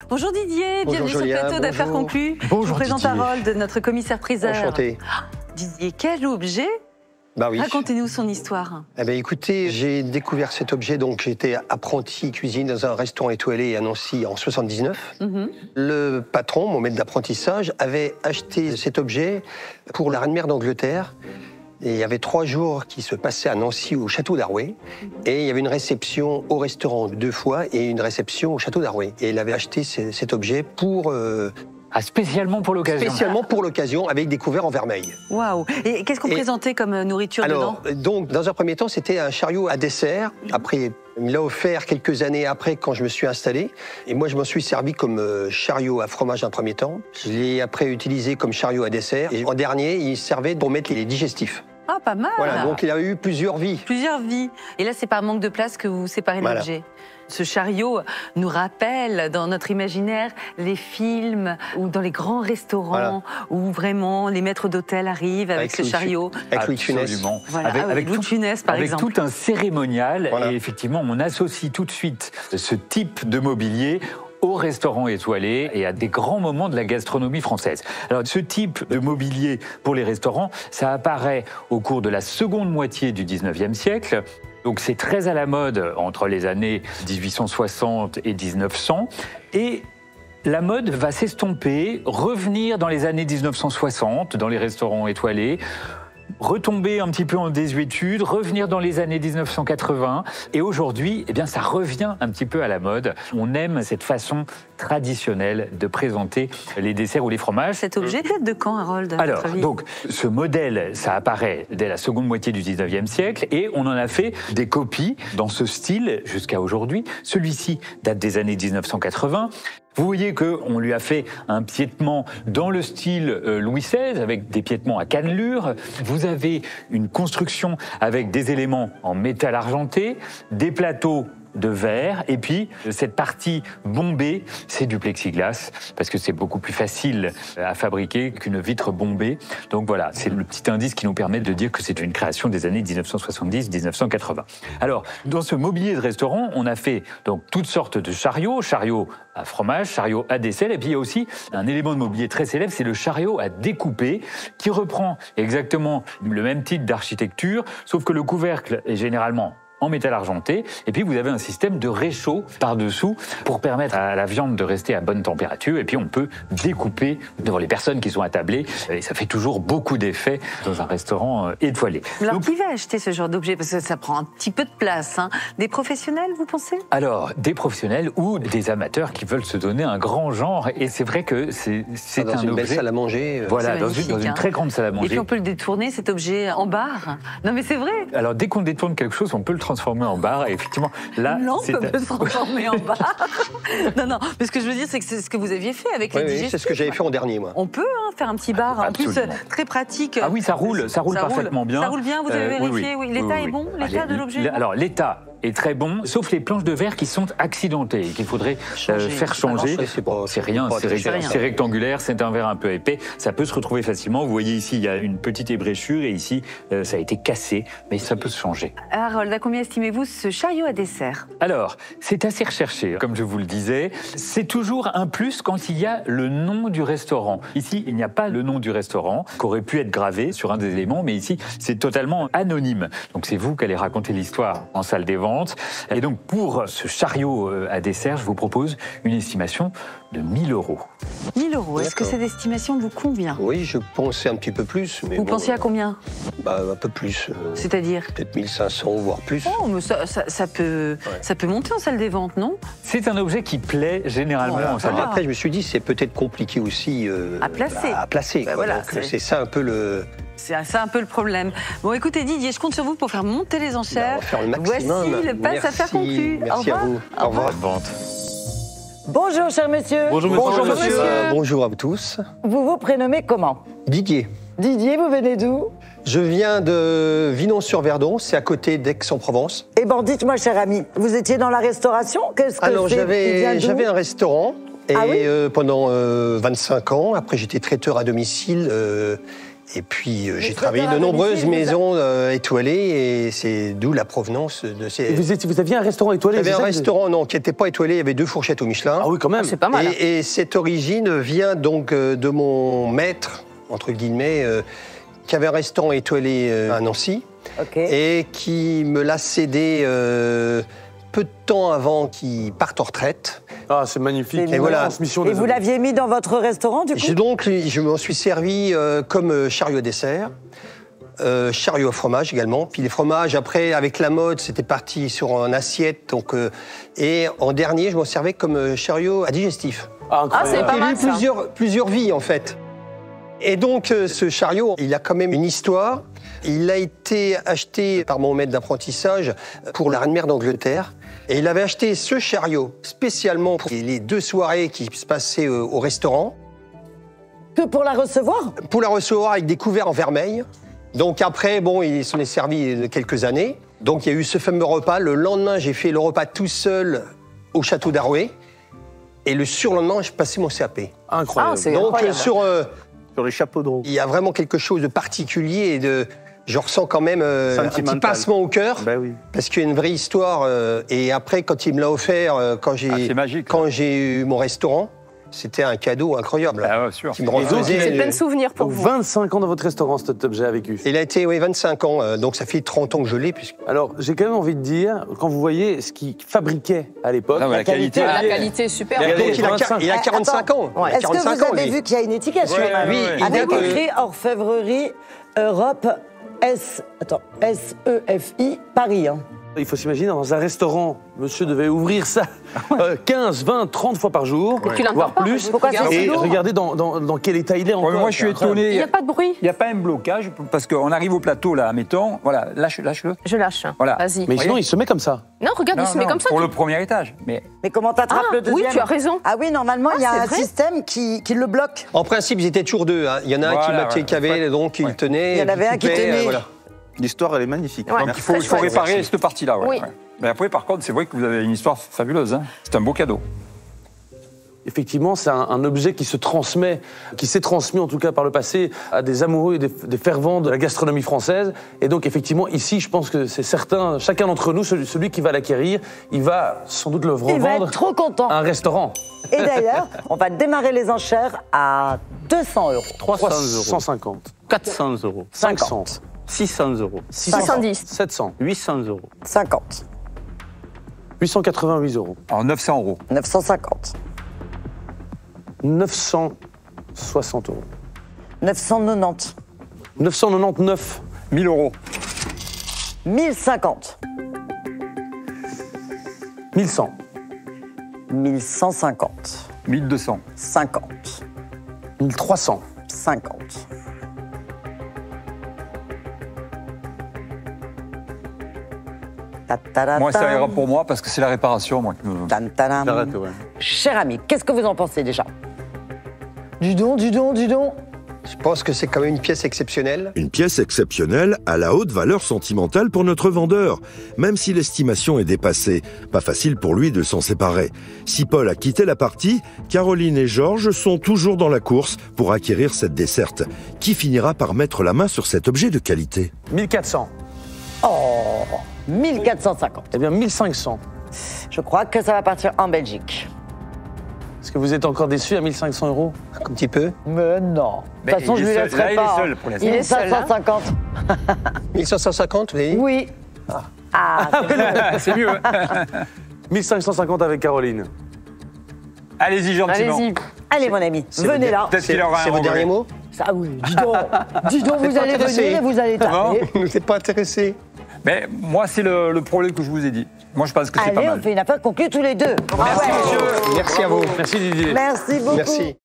Bonjour Didier, bienvenue sur le plateau d'Affaires conclues. Bonjour, je vous présente Didier. Harold, notre commissaire-priseur. Enchanté. Didier, quel objet? Bah oui. Racontez-nous son histoire. Eh bien, écoutez, j'ai découvert cet objet, donc j'étais apprenti cuisine dans un restaurant étoilé à Nancy en 79. Le patron, mon maître d'apprentissage, avait acheté cet objet pour la reine mère d'Angleterre. Et il y avait 3 jours qui se passaient à Nancy au château d'Arway. Et il y avait une réception au restaurant 2 fois et une réception au château d'Arway. Et il avait acheté cet objet pour... spécialement pour l'occasion. Spécialement pour l'occasion, avec des couverts en vermeil. Waouh! Et qu'est-ce qu'on présentait comme nourriture dedans? Donc, dans un premier temps, c'était un chariot à dessert. Après, il me l'a offert quelques années après, quand je me suis installé. Et moi, je m'en suis servi comme chariot à fromage un premier temps. Je l'ai après utilisé comme chariot à dessert. Et en dernier, il servait pour mettre les digestifs. Ah, pas mal! Voilà, donc il a eu plusieurs vies. Plusieurs vies. Et là, c'est par manque de place que vous séparez l'objet. Ce chariot nous rappelle dans notre imaginaire les films ou dans les grands restaurants où vraiment les maîtres d'hôtel arrivent avec ce chariot. Avec Louis de Funès. Voilà, avec Louis de Funès, par exemple. Avec tout un cérémonial. Et effectivement, on associe tout de suite ce type de mobilier au restaurant étoilé et à des grands moments de la gastronomie française. Alors, ce type de mobilier pour les restaurants, ça apparaît au cours de la seconde moitié du 19e siècle. Donc, c'est très à la mode entre les années 1860 et 1900. Et la mode va s'estomper, revenir dans les années 1960, dans les restaurants étoilés, retomber un petit peu en désuétude, revenir dans les années 1980. Et aujourd'hui, eh bien, ça revient un petit peu à la mode. On aime cette façon traditionnelle de présenter les desserts ou les fromages. Cet objet date de quand, Harold? Alors, donc, ce modèle, ça apparaît dès la seconde moitié du 19e siècle et on en a fait des copies dans ce style jusqu'à aujourd'hui. Celui-ci date des années 1980. Vous voyez qu'on lui a fait un piétement dans le style Louis XVI, avec des piétements à cannelure. Vous avez une construction avec des éléments en métal argenté, des plateaux de verre, et puis cette partie bombée, c'est du plexiglas, parce que c'est beaucoup plus facile à fabriquer qu'une vitre bombée. Donc voilà, c'est le petit indice qui nous permet de dire que c'est une création des années 1970-1980. Alors, dans ce mobilier de restaurant, on a fait donc toutes sortes de chariots, chariots à fromage, chariots à dessert, et puis il y a aussi un élément de mobilier très célèbre, c'est le chariot à découper, qui reprend exactement le même type d'architecture, sauf que le couvercle est généralement en métal argenté, et puis vous avez un système de réchaud par-dessous pour permettre à la viande de rester à bonne température, et puis on peut découper devant les personnes qui sont attablées, et ça fait toujours beaucoup d'effet dans un restaurant étoilé. Alors, qui va acheter ce genre d'objet? Parce que ça prend un petit peu de place, hein. Des professionnels, vous pensez? Alors, des professionnels ou des amateurs qui veulent se donner un grand genre, et c'est vrai que c'est dans un une objet... belle salle à manger. Voilà, dans une très grande salle à manger. Et puis on peut le détourner, cet objet, en bar. Non mais c'est vrai. Alors, dès qu'on détourne quelque chose, on peut le transformer en bar, et effectivement, là... Lampe peut se transformer en bar. Non, mais ce que je veux dire, c'est que c'est ce que vous aviez fait avec les digestifs. Oui, c'est ce que j'avais fait en dernier, moi. On peut faire un petit bar, en plus très pratique. Ah oui, ça roule parfaitement bien. Ça roule bien, vous avez vérifié, oui. L'état est bon, l'état de l'objet? Alors, l'état est très bon, sauf les planches de verre qui sont accidentées et qu'il faudrait faire changer. C'est rien, c'est rectangulaire, c'est un verre un peu épais, ça peut se retrouver facilement. Vous voyez ici, il y a une petite ébréchure et ici, ça a été cassé, mais ça peut se changer. Harold, à combien estimez-vous ce chariot à dessert? Alors, c'est assez recherché, comme je vous le disais. C'est toujours un plus quand il y a le nom du restaurant. Ici, il n'y a pas le nom du restaurant, qui aurait pu être gravé sur un des éléments, mais ici, c'est totalement anonyme. Donc, c'est vous qui allez raconter l'histoire en salle des ventes. Et donc, pour ce chariot à dessert, je vous propose une estimation de 1 000 €. 1 000 €, est-ce que cette estimation vous convient? Oui, je pensais un petit peu plus. Mais vous pensiez à combien? Un peu plus. C'est-à-dire? Peut-être 1 500, voire plus. Oh, mais ça peut monter en salle des ventes, non? C'est un objet qui plaît généralement en salle des ventes. Après, je me suis dit, c'est peut-être compliqué aussi à placer. Voilà, c'est ça un peu le... C'est ça un peu le problème. Bon, écoutez Didier, je compte sur vous pour faire monter les enchères. On va faire le maximum. Voici le passe à faire conclu. Merci à vous. Au revoir. Bonjour, cher monsieur. Bonjour monsieur. Bonjour à vous tous. Vous vous prénommez comment? Didier. Didier, vous venez d'où? Je viens de Vinon-sur-Verdon, c'est à côté d'Aix-en-Provence. Eh bien, dites-moi, cher ami, vous étiez dans la restauration? Qu'est-ce que Alors, j'avais un restaurant pendant 25 ans. Après, j'étais traiteur à domicile. Et puis j'ai travaillé de nombreuses maisons étoilées et c'est d'où la provenance de ces... Vous aviez un restaurant étoilé? J'avais un restaurant non, qui n'était pas étoilé, il y avait 2 fourchettes au Michelin. Ah oui, quand même. C'est pas mal. Et cette origine vient donc de mon maître, entre guillemets, qui avait un restaurant étoilé à Nancy et qui me l'a cédé peu de temps avant qu'il parte en retraite. Ah, c'est magnifique. Et voilà. Et vous l'aviez mis dans votre restaurant, du coup? Je m'en suis servi comme chariot dessert, chariot au fromage également. Puis les fromages, après, avec la mode, c'était parti sur une assiette. Donc, et en dernier, je m'en servais comme chariot à digestif. Ah, incroyable. c'est pas mal, ça. Il y a eu plusieurs vies, en fait. Et donc, ce chariot, il a quand même une histoire. Il a été acheté par mon maître d'apprentissage pour la reine-mère d'Angleterre. Et il avait acheté ce chariot spécialement pour les 2 soirées qui se passaient au restaurant. Que pour la recevoir? Pour la recevoir avec des couverts en vermeil. Donc après, bon, il s'en est servi de quelques années. Donc il y a eu ce fameux repas. Le lendemain, j'ai fait le repas tout seul au château d'Arouet. Et le surlendemain, j'ai passé mon CAP. Incroyable. Ah, c'est Donc incroyable. Sur les chapeaux de roue. il y a vraiment quelque chose de particulier et de... Je ressens quand même un petit pincement au cœur, Ben oui. parce qu'il y a une vraie histoire. Et après, quand il me l'a offert, quand j'ai eu mon restaurant, c'était un cadeau incroyable. Ah ouais, sûr. Qui me refaisait C'est plein de souvenirs pour Donc vous. 25 ans dans votre restaurant, cet objet a vécu. Il a été 25 ans, donc ça fait 30 ans que je l'ai. Alors, j'ai quand même envie de dire, quand vous voyez ce qu'il fabriquait à l'époque, Ah ouais, la qualité. La qualité est super. Regardez, Donc il a 45 ans. Ouais. Est-ce que 45 vous ans, avez lui. vu qu'il y a une étiquette Ouais, quand même, ouais, ouais. avec Il date, écrit Orfèvrerie Europe SEFI Paris. Hein. il faut s'imaginer, dans un restaurant, monsieur devait ouvrir ça 15, 20, 30 fois par jour, Et tu l'entends voire pas, plus. pourquoi c'est Et si lourd regardez dans quel état il est encore. Ouais, mais moi, je suis étonné. Il n'y a pas de bruit. Il n'y a pas un blocage, parce qu'on arrive au plateau, là, mettons, voilà, lâche-le. Je lâche. Voilà. Vas-y. Mais sinon, il se met comme ça. Non, regarde, il se met comme ça. Pour le premier étage. Mais Mais comment t'attrapes Ah, le deuxième? oui, tu as raison. Ah oui, normalement, il y a c'est un vrai. système qui le bloque. En principe, ils étaient toujours 2. Hein. Il y en a un Voilà, qui avait, donc il tenait. Il y en avait un qui coupait, tenait. voilà. L'histoire, elle est magnifique. Ouais. donc, il faut Très chouette. réparer cette partie-là. Ouais, Oui. ouais. Mais après, par contre, c'est vrai que vous avez une histoire fabuleuse. Hein. C'est un beau cadeau. Effectivement, c'est un objet qui se transmet, qui s'est transmis en tout cas par le passé à des amoureux et des fervents de la gastronomie française. Et donc effectivement, ici, je pense que c'est certain, chacun d'entre nous, celui qui va l'acquérir, il va sans doute le Il va revendre être trop content. à un restaurant. Et d'ailleurs, on va démarrer les enchères à 200 €. 300 euros. 350, 400 euros. 500, 600 euros. 70. 700, 800 euros. 50. 888 euros, Alors, 900 euros. 950. 960 euros, 990. 999, 1000 euros. 1050. 1100, 1150. 1200. 50. 1300, 50. Moi, ça ira pour moi parce que c'est la réparation, moi. J'arrête, ouais. Cher ami, qu'est-ce que vous en pensez déjà? Du don. Je pense que c'est quand même une pièce exceptionnelle. Une pièce exceptionnelle à la haute valeur sentimentale pour notre vendeur, même si l'estimation est dépassée. Pas facile pour lui de s'en séparer. Si Paul a quitté la partie, Caroline et Georges sont toujours dans la course pour acquérir cette desserte. Qui finira par mettre la main sur cet objet de qualité? 1400, Oh, 1450. eh bien 1500. Je crois que ça va partir en Belgique. Est-ce que vous êtes encore déçu à 1500 euros? Un petit peu. Mais non. De toute façon, je il lui est seul. laisserai Là, pas. il est seul pour l'instant. Il est Il est seul, hein. 550. 1550, vous avez dit? Oui. Ah, C'est mieux. Hein. 1550 avec Caroline. Allez-y, gentiment. Allez-y. allez, mon ami, venez là. Peut-être qu'il aura C'est un vos regret. derniers mots? Ah oui, dis donc vous pas allez intéressé. venir et vous allez taper. Vous n'êtes pas intéressé? Mais moi, c'est le problème que je vous ai dit. Moi, je pense que c'est pas Allez, mal. on fait une affaire conclue tous les deux. Merci, monsieur. Merci à vous. Merci Didier. Merci beaucoup. Merci.